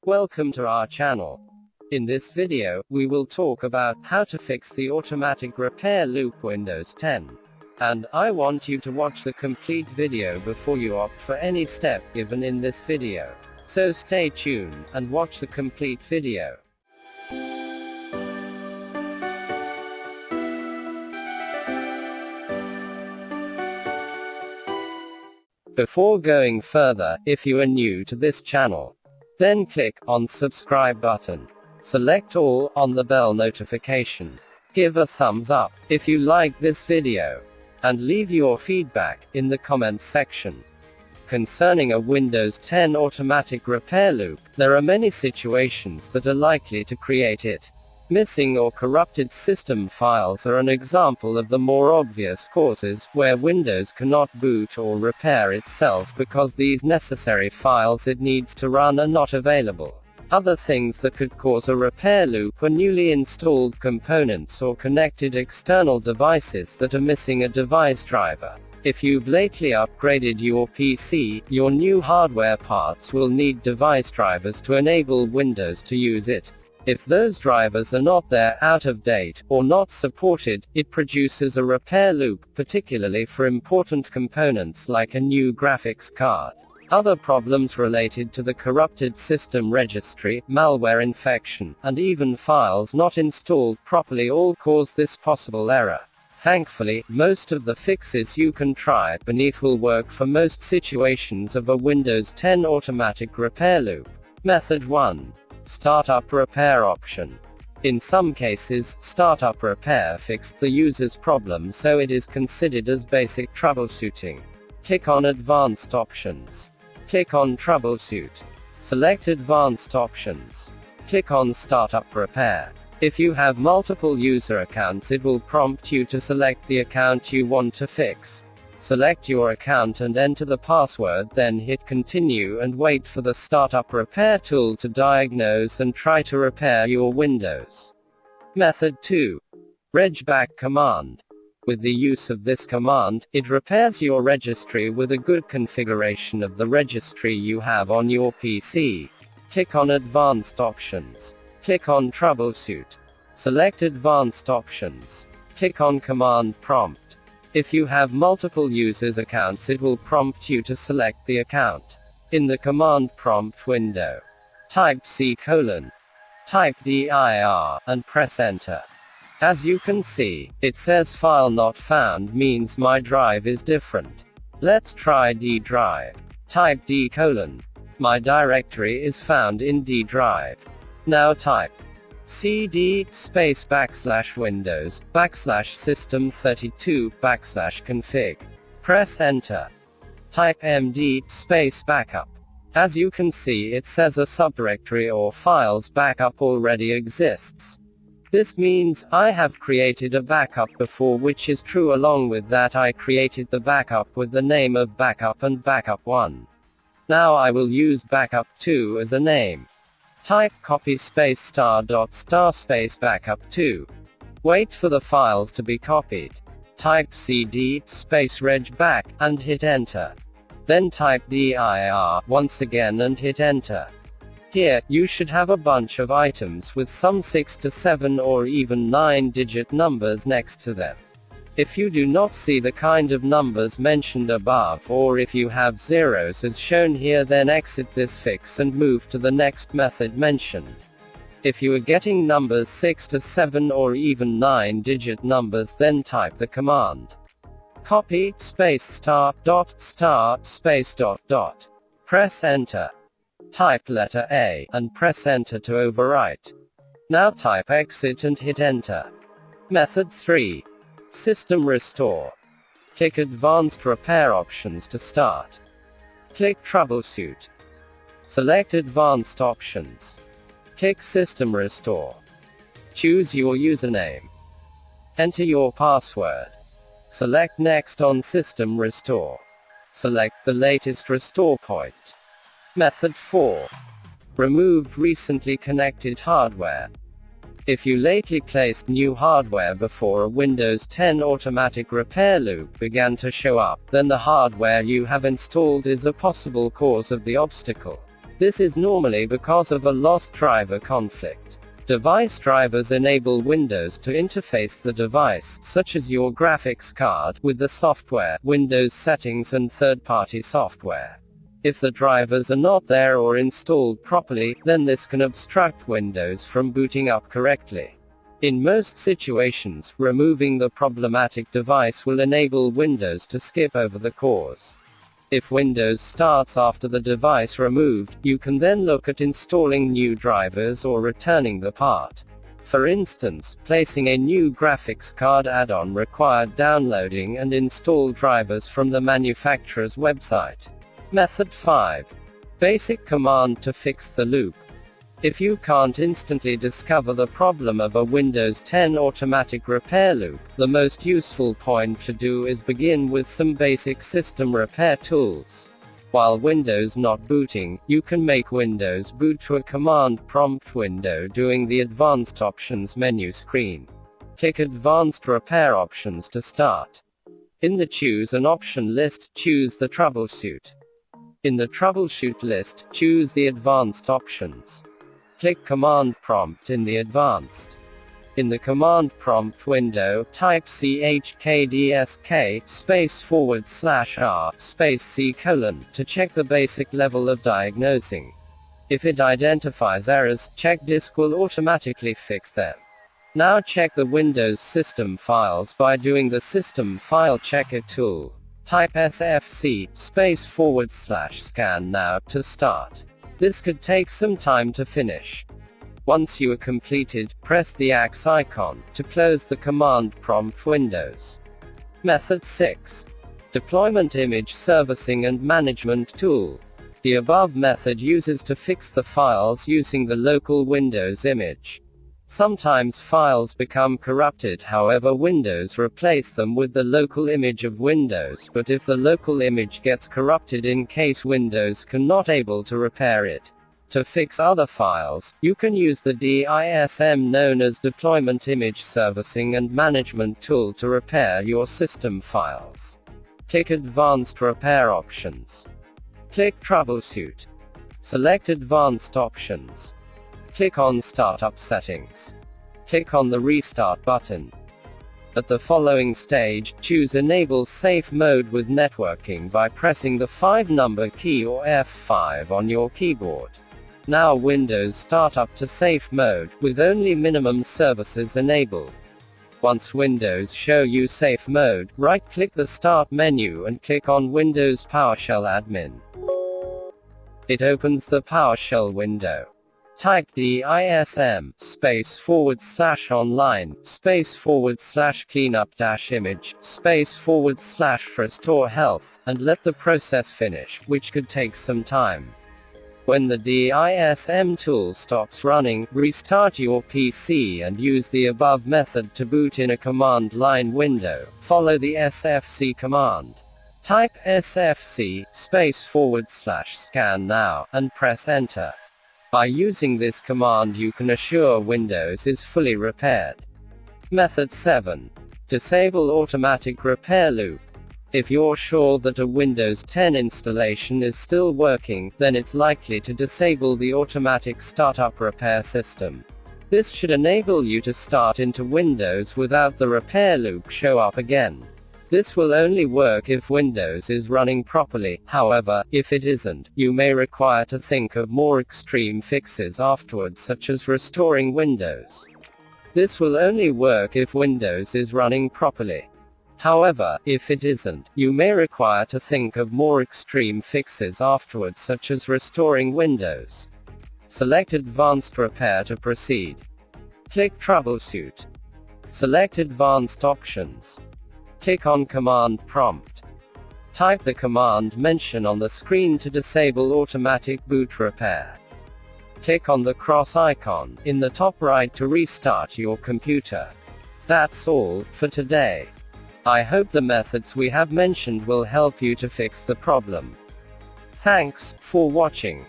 Welcome to our channel. In this video, we will talk about how to fix the automatic repair loop Windows 10. And I want you to watch the complete video before you opt for any step given in this video. So stay tuned and watch the complete video. Before going further, if you are new to this channel, then click on subscribe button. Select all on the bell notification. Give a thumbs up if you like this video, and leave your feedback in the comments section. Concerning a Windows 10 automatic repair loop, there are many situations that are likely to create it. Missing or corrupted system files are an example of the more obvious causes, where Windows cannot boot or repair itself because these necessary files it needs to run are not available. Other things that could cause a repair loop are newly installed components or connected external devices that are missing a device driver. If you've lately upgraded your PC, your new hardware parts will need device drivers to enable Windows to use it. If those drivers are not there, out of date, or not supported, it produces a repair loop, particularly for important components like a new graphics card. Other problems related to the corrupted system registry, malware infection, and even files not installed properly all cause this possible error. Thankfully, most of the fixes you can try beneath will work for most situations of a Windows 10 automatic repair loop. Method 1. Startup repair option. In some cases, startup repair fixed the user's problem, so it is considered as basic troubleshooting. Click on Advanced Options. Click on Troubleshoot. Select Advanced Options. Click on Startup Repair. If you have multiple user accounts, it will prompt you to select the account you want to fix. Select your account and enter the password, then hit Continue and wait for the Startup Repair tool to diagnose and try to repair your Windows. Method 2. Regback command. With the use of this command, it repairs your registry with a good configuration of the registry you have on your PC. Click on Advanced Options. Click on Troubleshoot. Select Advanced Options. Click on Command Prompt. If you have multiple users' accounts, it will prompt you to select the account. In the command prompt window, type C:, type dir, and press enter. As you can see, it says file not found, means my drive is different. Let's try D drive. Type D:. My directory is found in D drive. Now type cd /windows /system32 /config. Press enter. Type md backup. As you can see, it says a subdirectory or files backup already exists. This means I have created a backup before, which is true. Along with that, I created the backup with the name of backup and backup 1. Now I will use backup 2 as a name. Type copy ***backup 2. Wait for the files to be copied. Type cd /regback and hit enter. Then type dir once again and hit enter. Here, you should have a bunch of items with some 6 to 7 or even 9-digit numbers next to them. If you do not see the kind of numbers mentioned above, or if you have zeros as shown here, then exit this fix and move to the next method mentioned. If you are getting numbers 6 to 7 or even 9-digit numbers, then type the command copy *****. Press enter. Type letter A and press enter to overwrite. Now type exit and hit enter. Method 3. System restore. Click Advanced Repair Options to start. Click Troubleshoot. Select Advanced Options. Click System Restore. Choose your username. Enter your password. Select Next on System Restore. Select the latest restore point. Method 4. Removed recently connected hardware. If you lately placed new hardware before a Windows 10 automatic repair loop began to show up, then the hardware you have installed is a possible cause of the obstacle. This is normally because of a lost driver conflict. Device drivers enable Windows to interface the device, such as your graphics card, with the software, Windows settings and third-party software. If the drivers are not there or installed properly, then this can obstruct Windows from booting up correctly. In most situations, removing the problematic device will enable Windows to skip over the cause. If Windows starts after the device removed, you can then look at installing new drivers or returning the part. For instance, placing a new graphics card add-on required downloading and install drivers from the manufacturer's website. Method 5. Basic command to fix the loop. If you can't instantly discover the problem of a Windows 10 automatic repair loop, the most useful point to do is begin with some basic system repair tools. While Windows not booting, you can make Windows boot to a command prompt window during the Advanced Options menu screen. Click Advanced Repair Options to start. In the Choose an Option list, choose the Troubleshoot. In the Troubleshoot list, choose the Advanced Options. Click Command Prompt in the Advanced. In the Command Prompt window, type /R/C:" to check the basic level of diagnosing. If it identifies errors, check disk will automatically fix them. Now check the Windows system files by doing the System File Checker tool. Type sfc:/scan now to start. This could take some time to finish. Once you are completed, press the X icon to close the command prompt windows. Method 6. Deployment Image Servicing and Management Tool. The above method uses to fix the files using the local Windows image. Sometimes files become corrupted, however Windows replace them with the local image of Windows, but if the local image gets corrupted in case Windows cannot able to repair it. To fix other files, you can use the DISM known as Deployment Image Servicing and Management Tool to repair your system files. Click Advanced Repair Options. Click Troubleshoot. Select Advanced Options. Click on Startup Settings. Click on the Restart button. At the following stage, choose Enable Safe Mode with Networking by pressing the 5-number key or F5 on your keyboard. Now Windows start up to safe mode, with only minimum services enabled. Once Windows show you safe mode, right-click the Start menu and click on Windows PowerShell Admin. It opens the PowerShell window. Type DISM://cleanup-image/restore health, and let the process finish, which could take some time. When the DISM tool stops running, restart your PC and use the above method to boot in a command line window. Follow the sfc command. Type sfc:/scan now, and press enter. By using this command you can assure Windows is fully repaired. Method 7. Disable Automatic Repair Loop. If you're sure that a Windows 10 installation is still working, then it's likely to disable the automatic startup repair system. This should enable you to start into Windows without the repair loop show up again. This will only work if Windows is running properly. However, if it isn't, you may require to think of more extreme fixes afterwards, such as restoring Windows. This will only work if Windows is running properly. However, if it isn't, you may require to think of more extreme fixes afterwards, such as restoring Windows. Select Advanced Repair to proceed. Click Troubleshoot. Select Advanced Options. Click on Command Prompt. Type the command mentioned on the screen to disable automatic boot repair. Click on the cross icon in the top right to restart your computer. That's all for today. I hope the methods we have mentioned will help you to fix the problem. Thanks for watching.